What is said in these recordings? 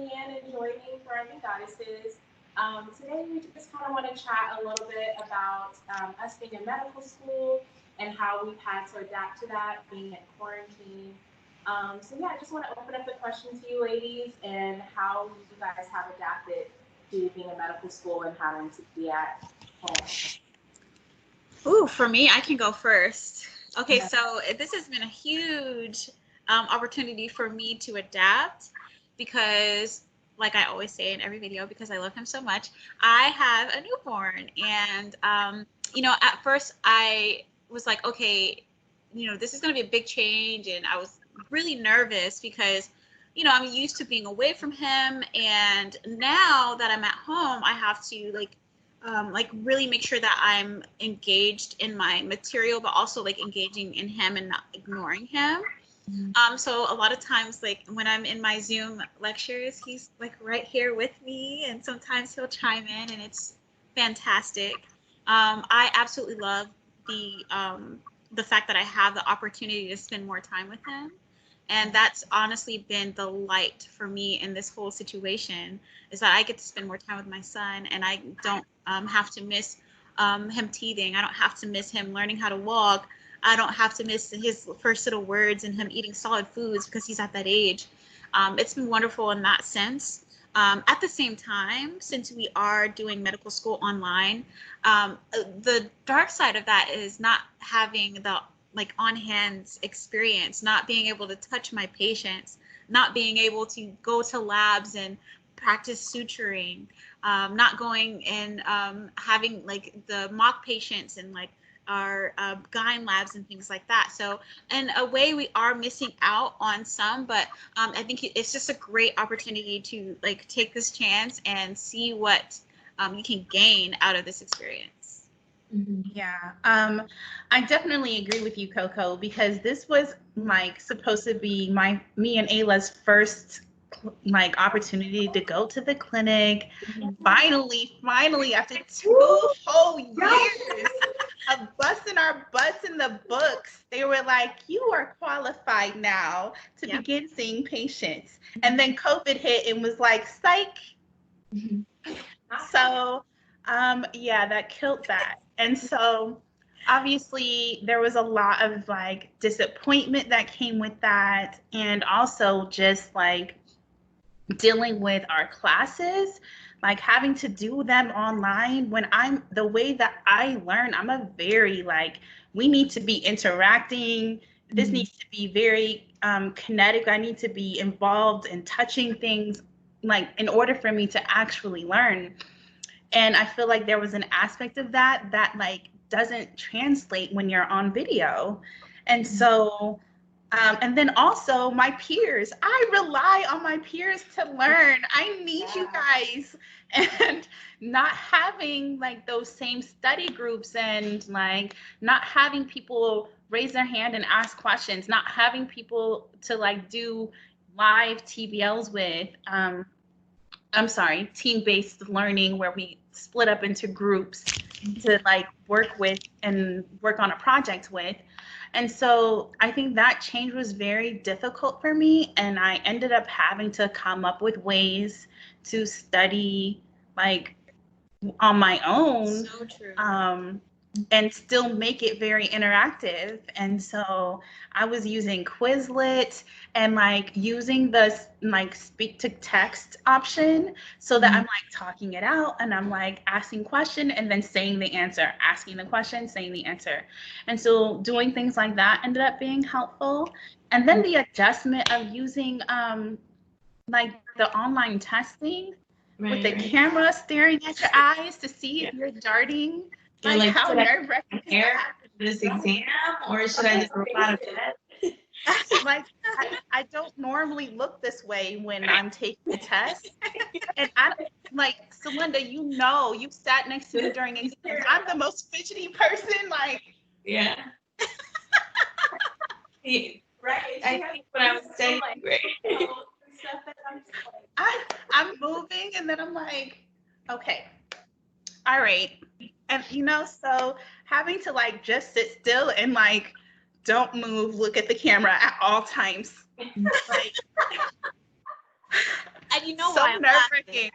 tuning in and joining Thriving Goddesses. Today we just kind of want to chat a little bit about us being in medical school and how we've had to adapt to that, being in quarantine. I just want to open up the question to you ladies and how you guys have adapted to being in medical school and having to be at home. Ooh, for me, I can go first. Okay, so this has been a huge opportunity for me to adapt because, like I always say in every video, because I love him so much, I have a newborn. And, at first I was like, okay, this is going to be a big change. And I was really nervous because, I'm used to being away from him. And now that I'm at home, I have to really make sure that I'm engaged in my material, but also engaging in him and not ignoring him. So a lot of times, when I'm in my Zoom lectures, he's right here with me, and sometimes he'll chime in, and it's fantastic. I absolutely love the fact that I have the opportunity to spend more time with him. And that's honestly been the light for me in this whole situation, is that I get to spend more time with my son, and I don't have to miss him teething. I don't have to miss him learning how to walk. I don't have to miss his first little words and him eating solid foods because he's at that age. It's been wonderful in that sense. At the same time, since we are doing medical school online, the dark side of that is not having the on-hand experience, not being able to touch my patients, not being able to go to labs and practice suturing, not going and having the mock patients and our gyne labs and things like that. So in a way, we are missing out on some, but I think it's just a great opportunity to take this chance and see what you can gain out of this experience. Yeah, I definitely agree with you, Coco, because this was supposed to be me and Ayla's first opportunity to go to the clinic. Finally, after 2 whole years of busting our butts in the books, they were like, you are qualified now to begin seeing patients. And then COVID hit and was like, psych. So that killed that. And so obviously there was a lot of disappointment that came with that, and also just dealing with our classes, having to do them online. When the way that I learn, I'm a very we need to be interacting. This needs to be very kinetic. I need to be involved in touching things in order for me to actually learn. And I feel like there was an aspect of that doesn't translate when you're on video. And so and then also my peers, I rely on my peers to learn. I need you guys. And not having those same study groups, and not having people raise their hand and ask questions, not having people to do live TBLs with, team-based learning, where we split up into groups to work on a project with. And so I think that change was very difficult for me, and I ended up having to come up with ways to study on my own. So true. And still make it very interactive. And so I was using Quizlet and using the speak to text option, so that I'm talking it out, and I'm asking question and then saying the answer, asking the question, saying the answer. And so doing things like that ended up being helpful. And then the adjustment of using the online testing with the camera staring at your eyes to see if you're darting. How nerve-wracking is that? This exam, or should I just reply to that? I don't normally look this way when I'm taking the test. And Celinda, you've sat next to me during exams. I'm the most fidgety person. Yeah. Right. I think when I was saying, I'm moving, and then I'm okay, all right. And so having to just sit still and don't move, look at the camera at all times. I And you know So why I'm laughing. nerve-wracking.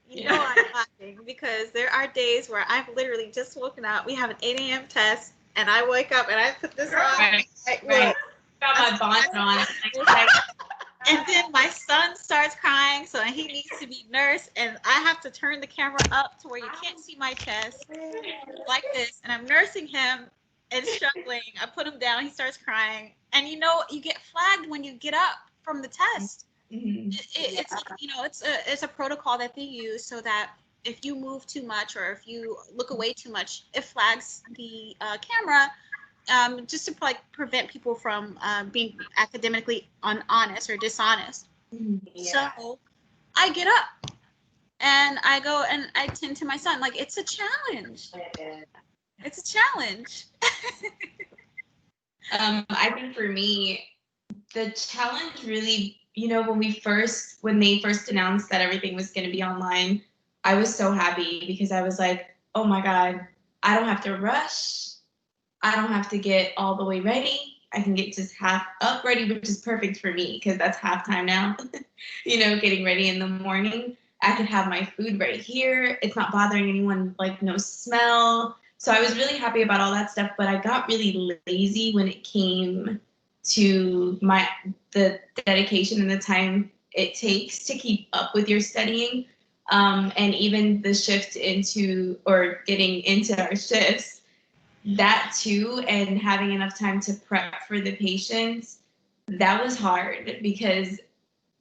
You know I'm laughing because there are days where I've literally just woken up. We have an 8 a.m. test, and I wake up and I put this on. Right. Got my bonnet on. And then my son starts crying, so he needs to be nursed, and I have to turn the camera up to where you can't see my chest, like this, and I'm nursing him and struggling. I put him down, he starts crying, and you know, you get flagged when you get up from the test. It's a protocol that they use so that if you move too much or if you look away too much, it flags the camera. Just to like prevent people from being academically honest or dishonest. Yeah. So I get up and I go and I tend to my son. Like, it's a challenge. It's a challenge. I think for me, the challenge really, when they first announced that everything was going to be online, I was so happy because I was like, oh my God, I don't have to rush. I don't have to get all the way ready. I can get just half up ready, which is perfect for me because that's halftime now. Getting ready in the morning. I could have my food right here. It's not bothering anyone, like no smell. So I was really happy about all that stuff, but I got really lazy when it came to the dedication and the time it takes to keep up with your studying. And even the shift getting into our shifts. That too, and having enough time to prep for the patients, that was hard because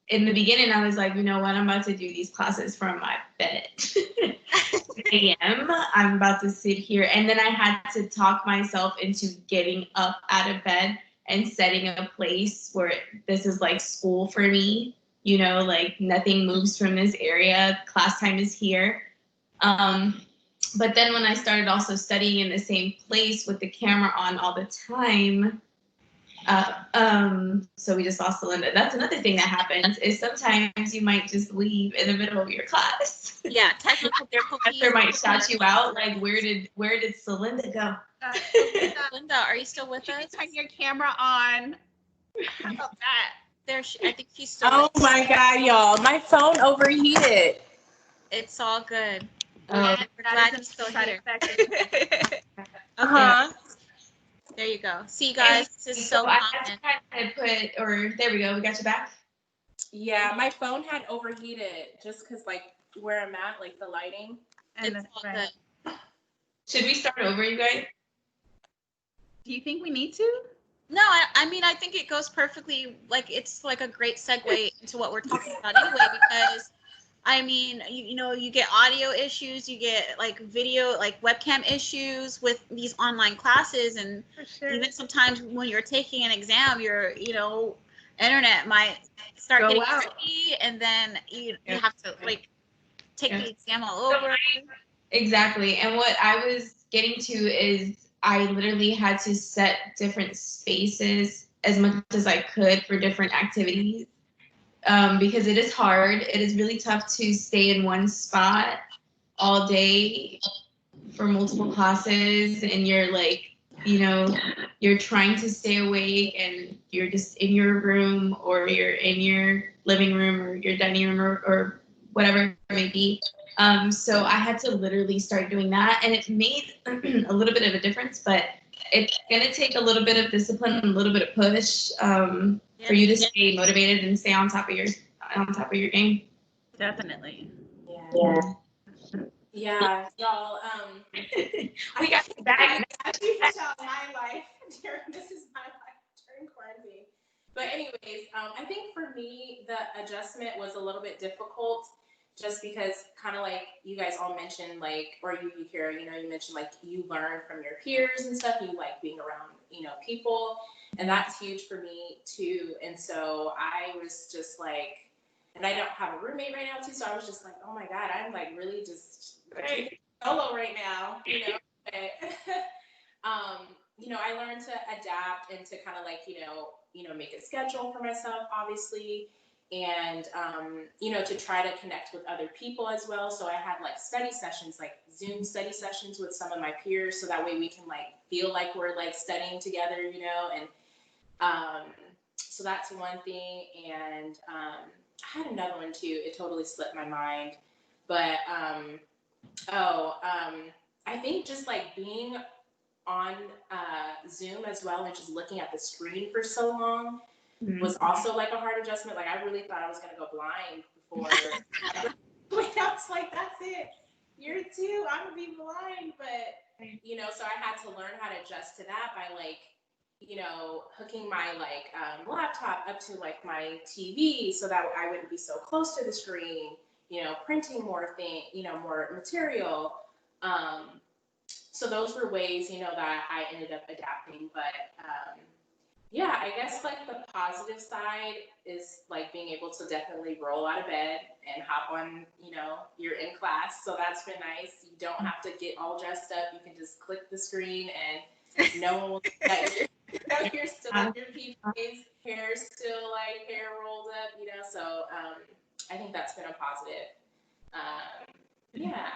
in the beginning I was like, you know what, I'm about to do these classes from my bed. I'm about to sit here. And then I had to talk myself into getting up out of bed and setting a place where this is like school for me, like nothing moves from this area. Class time is here. But then when I started also studying in the same place with the camera on all the time, so we just lost Linda. That's another thing that happens is sometimes you might just leave in the middle of your class. Yeah, technical difficulties. Professor might shout you out, like, where did Celinda go? Linda, are you still with us? Turn your camera on. How about that? I think she's still. Oh my God, y'all! My phone overheated. It's all good. Yeah, We're glad you're still here. Uh-huh. There you go. See, guys, this is so I common. had to there we go. We got you back. Yeah, my phone had overheated just because, like, where I'm at, like the lighting. And It's all good. Should we start over, you guys? do you think we need to? No, I mean, I think it goes perfectly, like, it's like a great segue into what we're talking about anyway, because I mean, you get audio issues, you get like video, like webcam issues with these online classes, and even sometimes when you're taking an exam, your internet might start getting tricky, and then you have to like take the exam all over. Exactly. And what I was getting to is I literally had to set different spaces as much as I could for different activities. Because it is hard. It is really tough to stay in one spot all day for multiple classes, and you're like, you're trying to stay awake, and you're just in your room, or you're in your living room, or your dining room, or whatever it may be. So I had to literally start doing that, and it made a little bit of a difference, but it's gonna take a little bit of discipline and a little bit of push. For you to stay motivated and stay on top of your game. Definitely. Yeah, y'all. We got you back. My life this is my life during quarantine. But anyways, I think for me the adjustment was a little bit difficult, just because kind of like you guys all mentioned, like, or you hear, you mentioned like you learn from your peers and stuff. You like being around, people. And that's huge for me too. And so I was just like, and I don't have a roommate right now too. So I was just like, oh my God, I'm like really just solo right now, But, I learned to adapt and to kind of like, make a schedule for myself, obviously. And, to try to connect with other people as well. So I had like study sessions, like Zoom study sessions with some of my peers. So that way we can like feel like we're like studying together, and so that's one thing. And I had another one too. It totally slipped my mind. But I think just like being on Zoom as well and just looking at the screen for so long was also like a hard adjustment. Like I really thought I was gonna go blind before. Wait, I was like, that's it. You're two. I'm gonna be blind. But so I had to learn how to adjust to that by like, hooking my like laptop up to like my TV so that I wouldn't be so close to the screen. Printing more more material. So those were ways, that I ended up adapting. But yeah, I guess like the positive side is like being able to definitely roll out of bed and hop on, you're in class. So that's been nice. You don't have to get all dressed up. You can just click the screen and no one will that you're still in your PJs, hair rolled up, so I think that's been a positive. Yeah.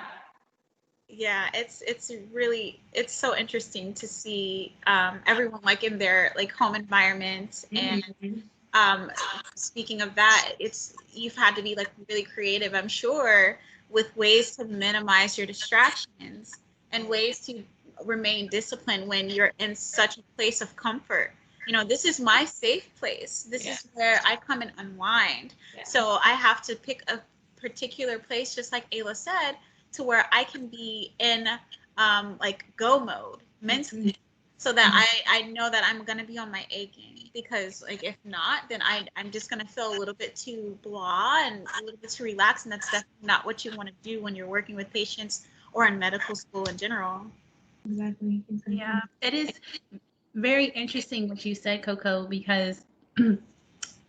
Yeah, it's so interesting to see everyone like in their like home environment. And speaking of that, you've had to be like really creative, I'm sure, with ways to minimize your distractions and ways to remain disciplined when you're in such a place of comfort. This is my safe place. This is where I come and unwind. So I have to pick a particular place, just like Ayla said, to where I can be in like go mode mentally, so that I know that I'm gonna be on my A game. Because like if not, then I'm just gonna feel a little bit too blah and a little bit too relaxed, and that's definitely not what you want to do when you're working with patients or in medical school in general. Exactly. Yeah, it is very interesting what you said, Coco, because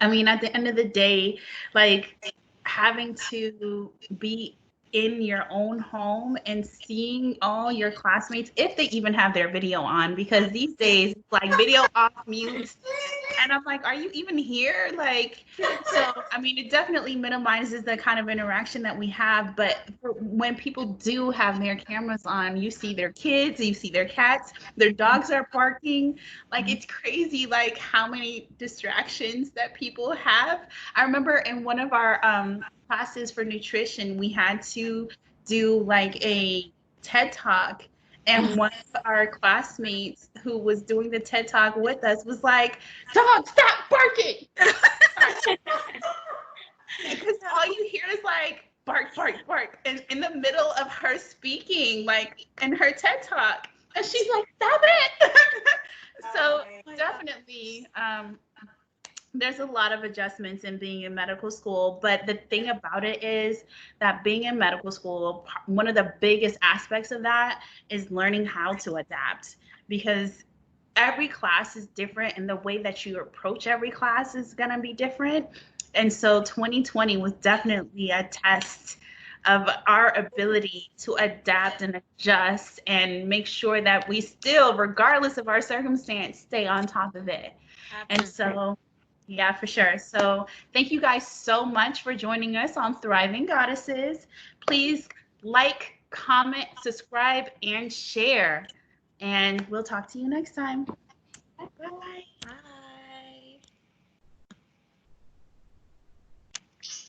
I mean, at the end of the day, like having to be in your own home and seeing all your classmates, if they even have their video on, because these days, like video off, mute. And I'm like, are you even here? Like, so, I mean, it definitely minimizes the kind of interaction that we have. But when people do have their cameras on, you see their kids, you see their cats, their dogs are barking. Like, it's crazy, like, how many distractions that people have. I remember in one of our classes for nutrition, we had to do like a TED Talk. And one of our classmates who was doing the TED Talk with us was like, "Dog, stop barking!" Because all you hear is like bark, bark, bark, and in the middle of her speaking, like in her TED Talk, and she's like, "Stop it!" So definitely, there's a lot of adjustments in being in medical school, but the thing about it is that being in medical school, one of the biggest aspects of that is learning how to adapt, because every class is different and the way that you approach every class is going to be different. And so 2020 was definitely a test of our ability to adapt and adjust and make sure that we still, regardless of our circumstance, stay on top of it. And so yeah, for sure. So thank you guys so much for joining us on Thriving Goddesses. Please like, comment, subscribe, and share. And we'll talk to you next time. Bye.